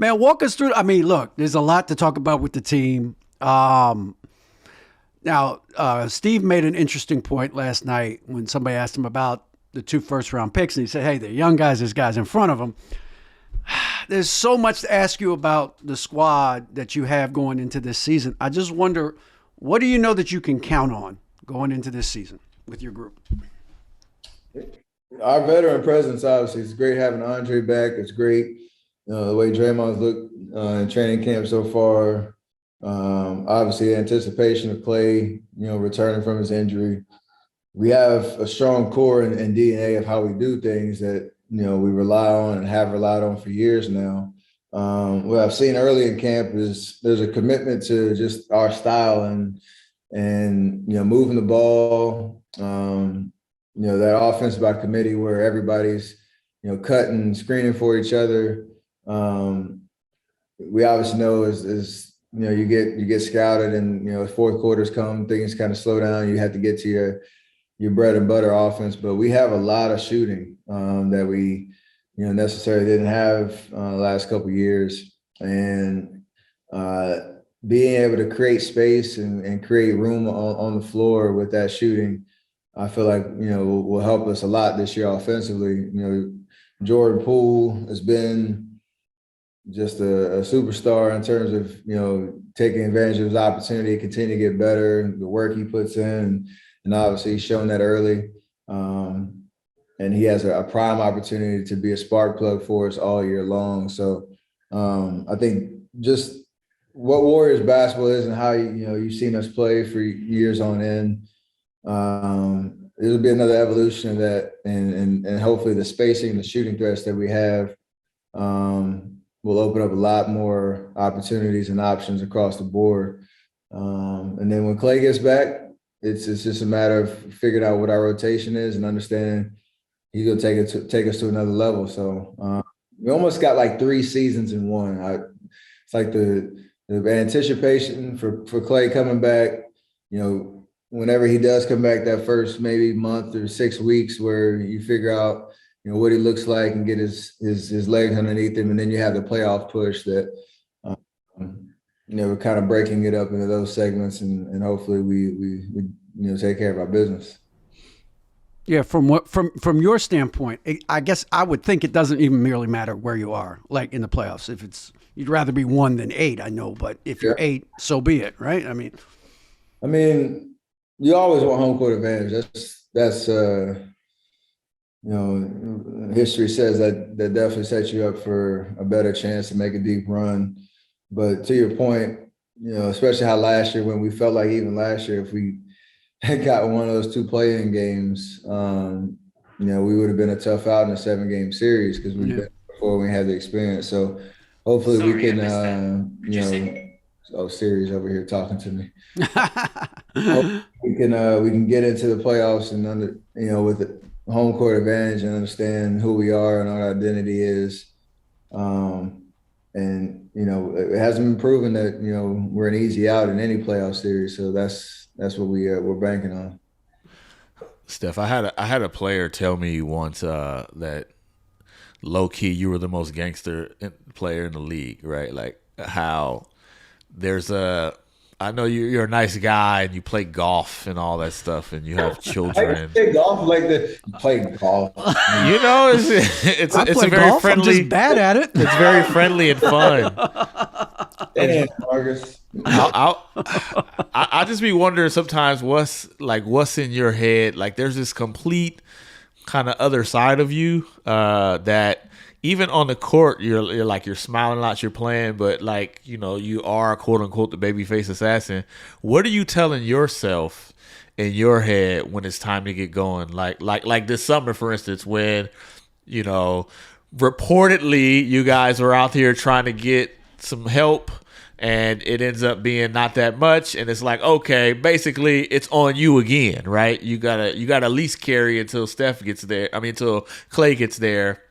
Man, walk us through. I mean, look, there's a lot to talk about with the team. Now, Steve made an interesting point last night when somebody asked him about the 2 first-round picks, and he said, hey, they're young guys, there's guys in front of them. There's so much to ask you about the squad that you have going into this season. I just wonder, what do you know that you can count on going into this season with your group? Our veteran presence, obviously, it's great having Andre back. It's great, the way Draymond's looked in training camp so far. Obviously, the anticipation of Klay, returning from his injury. We have a strong core and DNA of how we do things that, we rely on and have relied on for years now. What I've seen early in camp is there's a commitment to just our style and moving the ball. That offense by committee where everybody's, cutting, screening for each other. We obviously know is you get scouted and, as fourth quarters come, things kind of slow down. You have to get to your bread and butter offense, but we have a lot of shooting that we, necessarily didn't have the last couple of years. And being able to create space and create room on the floor with that shooting, I feel like, will help us a lot this year offensively. Jordan Poole has been just a superstar in terms of, taking advantage of his opportunity, continue to get better, the work he puts in, and obviously he's shown that early. And he has a prime opportunity to be a spark plug for us all year long. So I think just what Warriors basketball is and how, you've seen us play for years on end, it'll be another evolution of that, and hopefully the spacing, the shooting threats that we have will open up a lot more opportunities and options across the board. And then when Klay gets back, it's just a matter of figuring out what our rotation is and understanding he's gonna take us to another level. So we almost got like 3 seasons in one. It's like the anticipation for Klay coming back, whenever he does come back, that first maybe month or 6 weeks where you figure out, what he looks like and get his legs underneath him. And then you have the playoff push that, we're kind of breaking it up into those segments and hopefully we take care of our business. Yeah, from your standpoint, I guess I would think it doesn't even merely matter where you are, like in the playoffs. If you'd rather be 1 than 8, I know, but if you're 8, so be it, right? I mean, you always want home court advantage. That's history says that definitely sets you up for a better chance to make a deep run. But to your point, especially how last year, when we felt like even last year, if we had got one of those 2 play-in games, we would have been a tough out in a 7-game series because we've been before we had the experience. So hopefully we can, Siri's over here talking to me. We can get into the playoffs and with the home court advantage and understand who we are and our identity is. It hasn't been proven that, we're an easy out in any playoff series. So that's what we're banking on. Steph, I had a player tell me once that low key you were the most gangster player in the league, right? Like how I know you're a nice guy and you play golf and all that stuff and you have children. I play golf play golf. It's a very golf, friendly. I'm just bad at it. It's very friendly and fun. Damn, Marcus. I just be wondering sometimes what's in your head. Like there's this complete kind of other side of you that even on the court you're smiling a lot, you're playing, but you are quote unquote the babyface assassin. What are you telling yourself in your head when it's time to get going? Like this summer, for instance, when reportedly you guys were out here trying to get some help and it ends up being not that much, and it's like, okay, basically it's on you again, right? You gotta at least carry until Steph gets there. Until Klay gets there.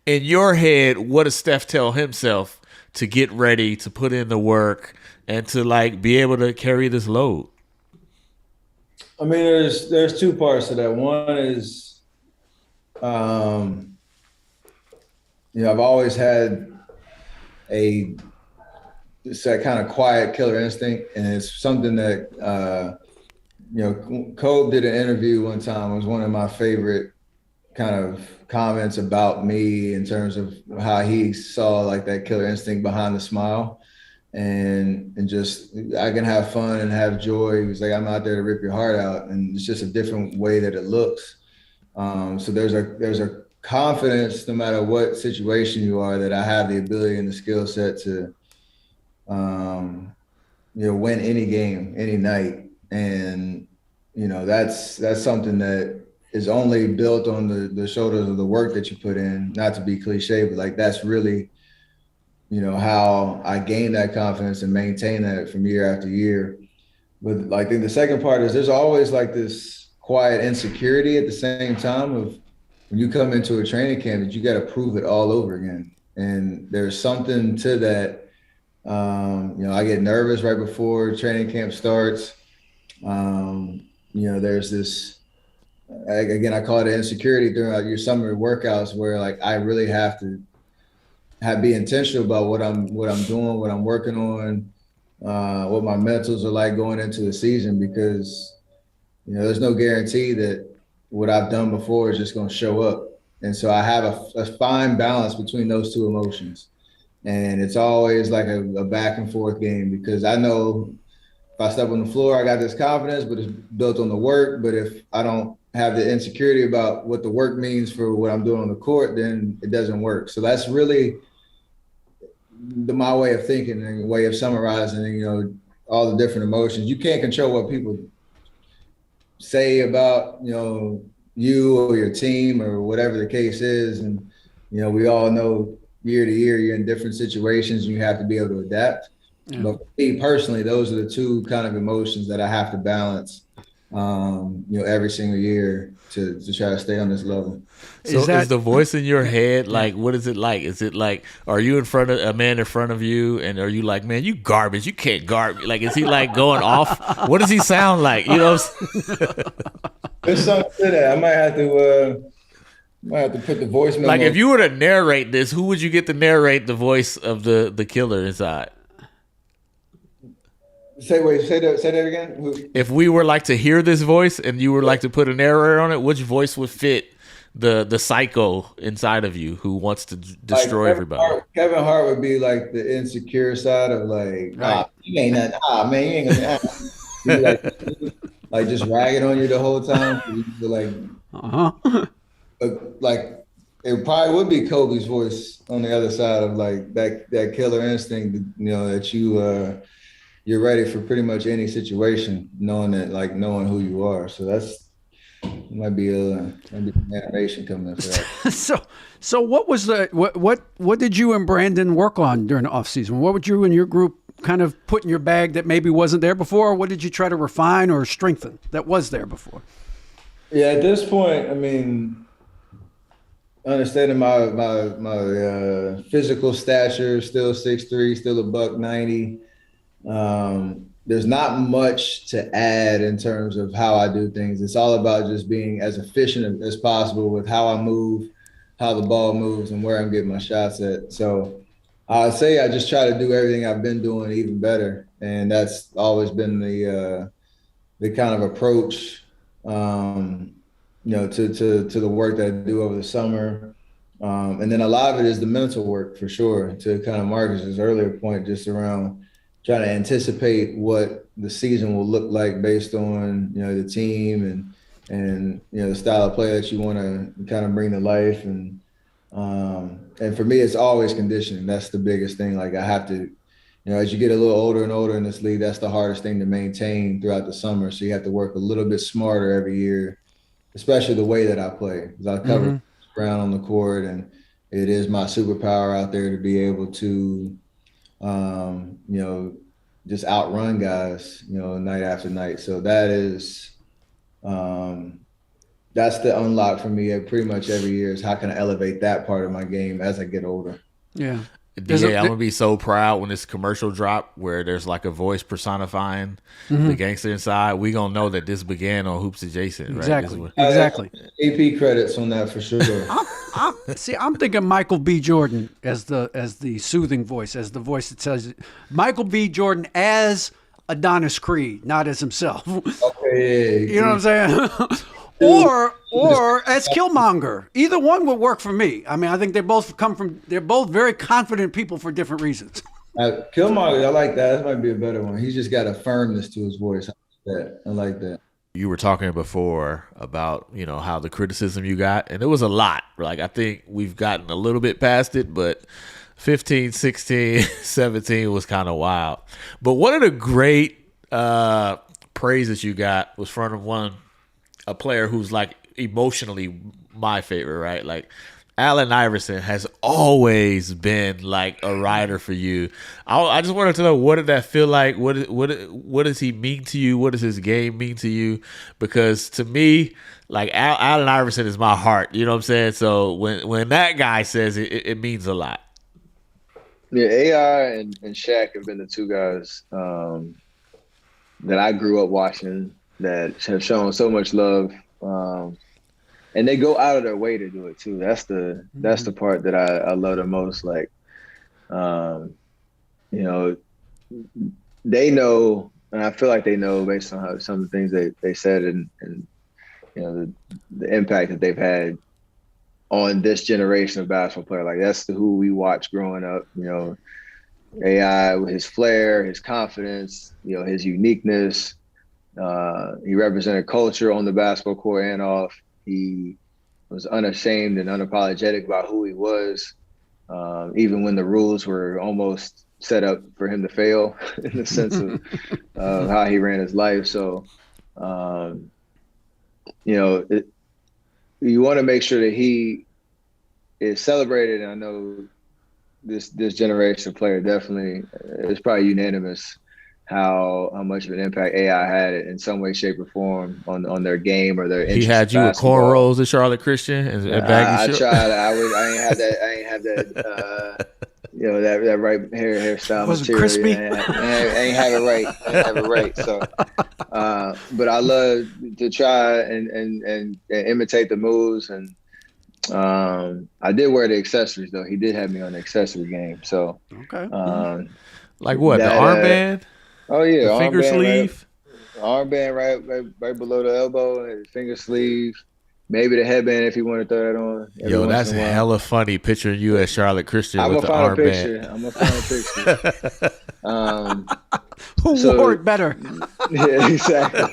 In your head, what does Steph tell himself to get ready, to put in the work, and to be able to carry this load? There's 2 parts to that. One is, I've always had it's that kind of quiet killer instinct, and it's something that Kobe did an interview one time. It was one of my favorite kind of comments about me in terms of how he saw like that killer instinct behind the smile, and just I can have fun and have joy. He was like, I'm out there to rip your heart out, and it's just a different way that it looks. So there's a confidence no matter what situation you are that I have the ability and the skill set to win any game, any night. And, that's something that is only built on the shoulders of the work that you put in, not to be cliche, but like, that's really, how I gain that confidence and maintain that from year after year. But I think the second part is there's always like this quiet insecurity at the same time of when you come into a training camp that you got to prove it all over again. And there's something to that. I get nervous right before training camp starts. There's this, again, I call it insecurity throughout your summer workouts where like I really have to be intentional about what I'm doing, what I'm working on, what my mentals are like going into the season, because there's no guarantee that what I've done before is just going to show up. And so I have a fine balance between those two emotions. And it's always like a back and forth game, because I know if I step on the floor, I got this confidence, but it's built on the work. But if I don't have the insecurity about what the work means for what I'm doing on the court, then it doesn't work. So that's really my way of thinking and way of summarizing, all the different emotions. You can't control what people say about, you or your team or whatever the case is. And, we all know year to year, you're in different situations and you have to be able to adapt. Yeah. But for me personally, those are the two kind of emotions that I have to balance, every single year to try to stay on this level. So is the voice in your head, like, what is it like? Is it like, are you in front of a man in front of you and are you like, man, you garbage, you can't guard me? Like, is he like going off? What does he sound like? There's something to that. I might have to put the voice memo. Like, if you were to narrate this, who would you get to narrate the voice of the killer inside? Say that again. If we were like to hear this voice and you were like to put a narrator on it, which voice would fit the psycho inside of you who wants to destroy everybody? Kevin Hart would be like the insecure side of like, you ain't nothing. Man, you ain't gonna like just ragging on you the whole time. You feel like, like it probably would be Kobe's voice on the other side of like that killer instinct, that you're ready for pretty much any situation, knowing who you are. So that's might be an animation coming in for that. So what was what did you and Brandon work on during the offseason? What would you and your group kind of put in your bag that maybe wasn't there before? Or what did you try to refine or strengthen that was there before? Yeah, at this point, I mean, understanding my physical stature, still 6'3", still $190. There's not much to add in terms of how I do things. It's all about just being as efficient as possible with how I move, how the ball moves, and where I'm getting my shots at. So I'd say I just try to do everything I've been doing even better. And that's always been the kind of approach, to the work that I do over the summer. And then a lot of it is the mental work for sure, to kind of Marcus's earlier point, just around trying to anticipate what the season will look like based on, the team and the style of play that you want to kind of bring to life. And for me, it's always conditioning. That's the biggest thing. Like I have to, as you get a little older and older in this league, that's the hardest thing to maintain throughout the summer. So you have to work a little bit smarter every year, especially the way that I play. Because I cover ground on the court, and it is my superpower out there to be able to, just outrun guys, night after night. So that is, that's the unlock for me pretty much every year, is how can I elevate that part of my game as I get older. Yeah. DA, I'm gonna be so proud when this commercial drop where there's like a voice personifying the gangster inside. We gonna know that this began on Hoops Adjacent, right? Exactly. AP credits on that for sure. I'm thinking Michael B. Jordan as the soothing voice, as the voice that says Michael B. Jordan as Adonis Creed, not as himself. Okay, You know what I'm saying? or as Killmonger. Either one would work for me. I mean, I think they're both very confident people for different reasons. Killmonger, I like that. That might be a better one. He's just got a firmness to his voice. I like that. You were talking before about, how the criticism you got, and it was a lot. Like, I think we've gotten a little bit past it, but 15, 16, 17 was kind of wild. But one of the great praises you got was from a player who's like emotionally my favorite, right? Like Allen Iverson has always been like a rider for you. I just wanted to know, what did that feel like? What does he mean to you? What does his game mean to you? Because to me, like Allen Iverson is my heart. You know what I'm saying? So when that guy says it, it means a lot. Yeah, AI and Shaq have been the two guys that I grew up watching that have shown so much love, and they go out of their way to do it too. That's the part that I love the most. Like, they know, and I feel like they know based on how some of the things they said and the impact that they've had on this generation of basketball player. Like, that's who we watched growing up. AI with his flair, his confidence, his uniqueness. He represented culture on the basketball court and off. He was unashamed and unapologetic about who he was, even when the rules were almost set up for him to fail in the sense of how he ran his life. So, you want to make sure that he is celebrated. And I know this generation of player definitely is probably unanimous how much of an impact AI had in some way, shape, or form on their game or their interest. He had you with cornrows at Charlotte Christian and baggy I tried. I ain't have that. That right hairstyle. Was it crispy? I ain't have it right. So, but I love to try and imitate the moves. And I did wear the accessories though. He did have me on the accessory game. So, okay. Like what? The armband? Oh yeah, the finger sleeve. Armband right below the elbow, finger sleeve. Maybe the headband if you want to throw that on. Yo, that's hella funny picturing you at Charlotte Christian with the armband. I'm gonna find a picture. Who wore it better? Yeah, exactly.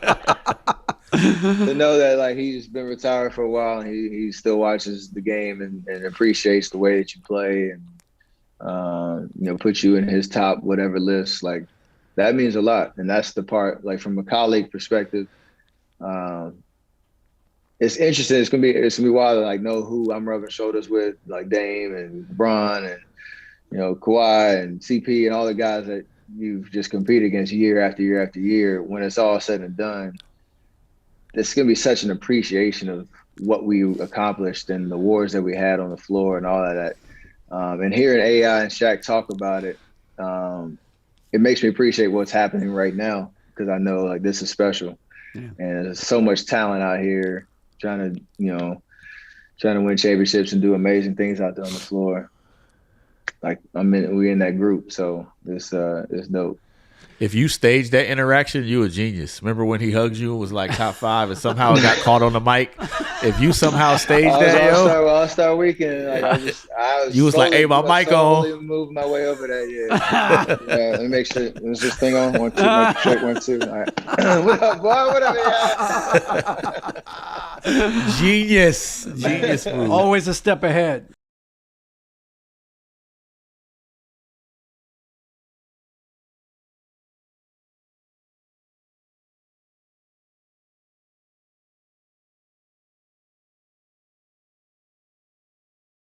To know that like he's been retired for a while and he still watches the game and appreciates the way that you play and put you in his top whatever list, like that means a lot. And that's the part, like from a colleague perspective, it's interesting. It's gonna be wild to like know who I'm rubbing shoulders with, like Dame and LeBron and Kawhi and CP and all the guys that you've just competed against year after year after year. When it's all said and done, it's gonna be such an appreciation of what we accomplished and the wars that we had on the floor and all of that. And hearing AI and Shaq talk about it, it makes me appreciate what's happening right now because I know like this is special. Yeah. And there's so much talent out here trying to win championships and do amazing things out there on the floor. Like we're in that group, so it's dope. If you staged that interaction, you a genius. Remember when he hugged you and was like top 5 and somehow it got caught on the mic? If you somehow staged that, All-Star weekend, like you was like, hey, my mic on. Moved my way over that, yeah. Let me make sure. Is this thing on? 1, 2, check 1, 2. All right. What up, boy? What up, Genius move. Always a step ahead.